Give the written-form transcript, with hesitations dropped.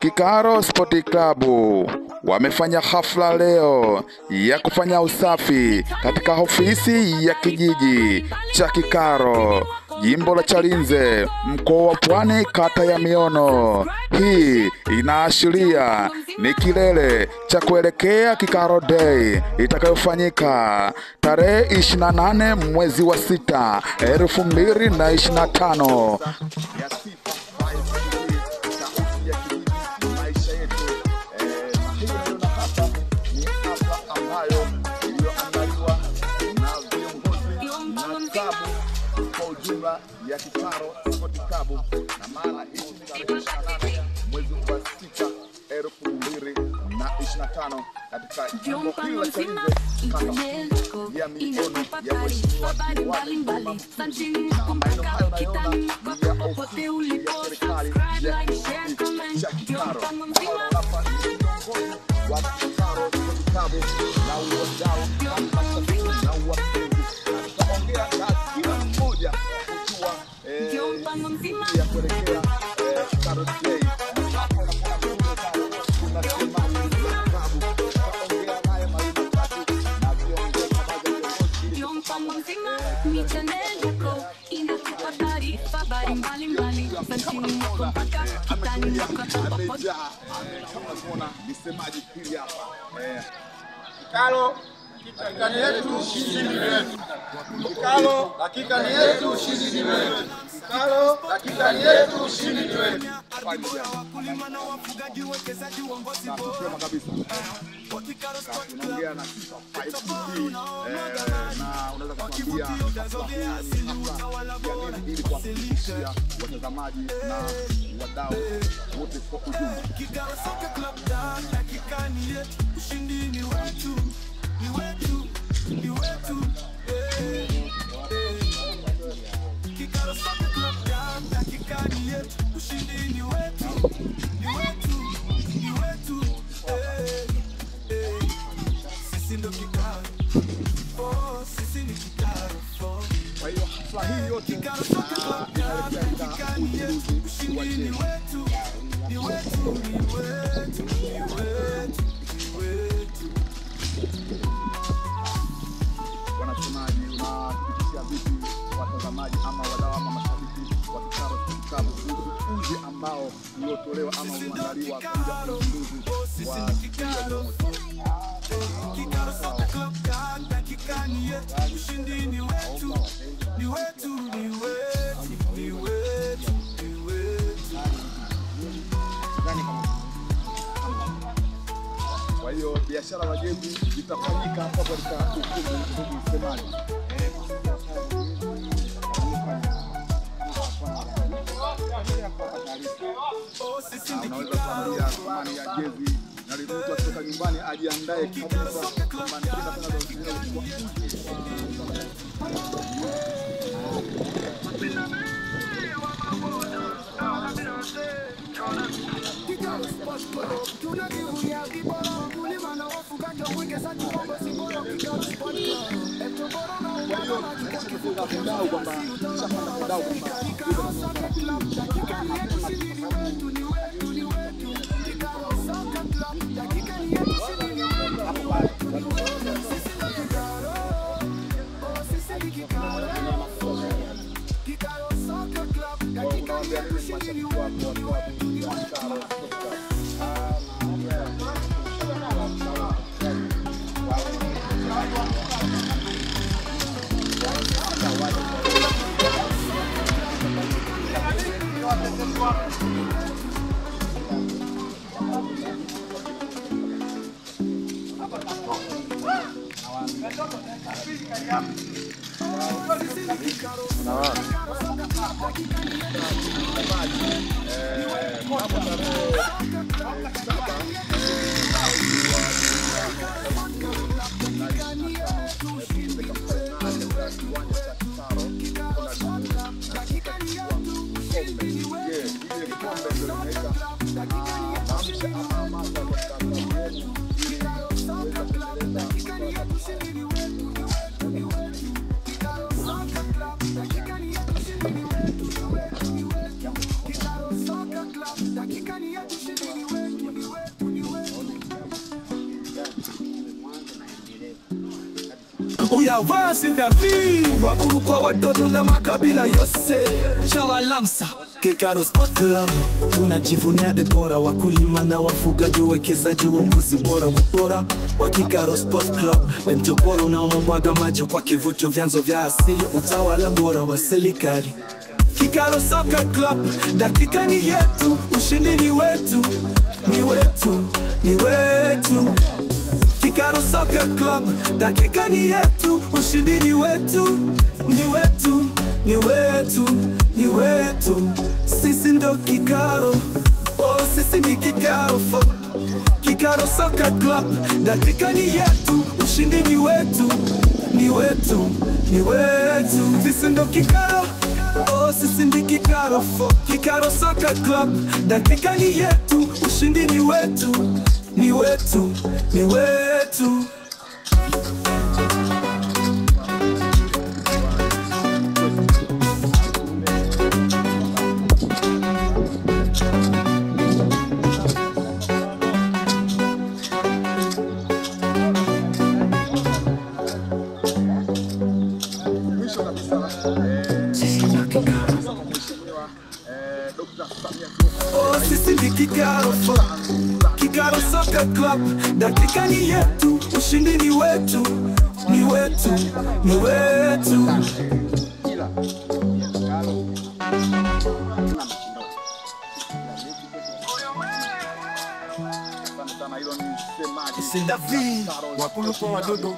Kikaro Sport Club wamefanya hafla leo ya kufanya usafi katika ofisi ya kijiji cha Kikaro, jimbo la Chalinze, mkoa wa Pwani, kata ya Miono. Hii inaashiria ni kilele cha kuelekea Kikaro Day itakayofanyika tarehe 28 mwezi wa 6 2025. Ya Kikaro Sport Club, na maana hii ni tarehe 28 mwezi wa 6 2025 katika jimbo hili la Chalinze, kata ya Miono ya Mheshimiwa Diwani na maeneo hayo nayoona ni ya ofisi ya serikali ya kijiji cha Kikaro. Hapa ni viongozi wa Kikaro Sport Club na wadau na mashabiki na wapenzi, na tutaongea na kila mmoja ya kuelekea Kikaro Day. Kikalo, hakika ni yetu, ushindi ni wetu. Kikalo, hakika ni yetu, ushindi ni wetu. Kikalo, hakika ni yetu, ushindi ni wetu. Wakulima na wafugaji, wekezaji, uongozi bora kabisa. Tunaongea na Sifa 5TV na unaweza kuambia ili kuwafikishia watazamaji na wadau wote kwa ujumla. Kikaro Soccer Club, hakika ni yetu, ushindi ni wetu, ni wetu, ni wetu. Kikaro Soccer Club, hakika ni yetu, ushindi ni wetu, ni wetu, ni wetu. Sisi ndo Kikaro, oh sisi ni Kikaro. Kwa hiyo hafla hii yote Kikaro Soccer Club, hakika ni yetu, ushindi ni wetu, ni wetu, ni wetu, ni wetu, ni wetu. Wanasemaji, unafikishia vipi watazamaji ama wadau ama mashabiki wa Kikaro Sport Club kuhusu uje ambao uliotolewa ama uliandaliwa kuja kwa uzinduzi wa Kikaro Soccer Club? Hakika ni yetu, ushindi ni wetu, ni wetu, ni wetu, ni wetu, ni wetu. Kwa hiyo biashara za jezi zitafanyika hapa katika ukumbi msemaji. Unaweza kuambia thamani ya jezi na mtu kutoka nyumbani ajiandae kabisa kwamba nenda tena kwa Kikaro Sport Club, tunajivunia vibora, wakulima na wafugaji, wekezaji, uongozi bora. Kikaro Sport Club, Kikaro Soccer Club, hakika ni yetu, ushindi ni wetu, ni wetu, ni wetu. Kikaro Soccer Club, hakika ni yetu, ushindi ni wetu, ni wetu, ni wetu. Sisi ndo Kikaro, oh sisi ni Kikaro. Kikaro Soccer Club, hakika ni yetu, ushindi ni wetu, ni wetu, ni wetu. Dakika ni yetu, Uyawazi Davi wakulu kwa watoto na makabila yose. Shawalamsa Kikaro Sport Club, tunajivunia bora wakulima na wafugaji, wawekezaji, uongozi bora wa Kikaro Sport Club. Mto bora unaomwaga maji kwa kivutio, vyanzo vya asili, utawala bora wa serikali. Kikaro Soccer Club, dakika ni yetu, ushindi ni wetu, ni wetu, ni wetu. Kikaro Soccer Club, dakika ni yetu, ushindi ni wetu, ni wetu, ni wetu, ni wetu. Sisi ndo Kikaro, oh sisi ni Kikaro. Kikaro Soccer Club, dakika ni yetu, ushindi ni wetu, ni wetu, ni wetu. Sisi ndo Kikaro, oh sisi ni Kikaro. Kikaro Soccer Club, dakika ni yetu, ushindi ni wetu, ni wetu, ni wetu. Oh sisi ni Kikaro, Kikaro Soccer Club, dakika ni yetu, ushindi ni wetu, ni wetu, ni wetu. Davi wakulu kwa wadodo.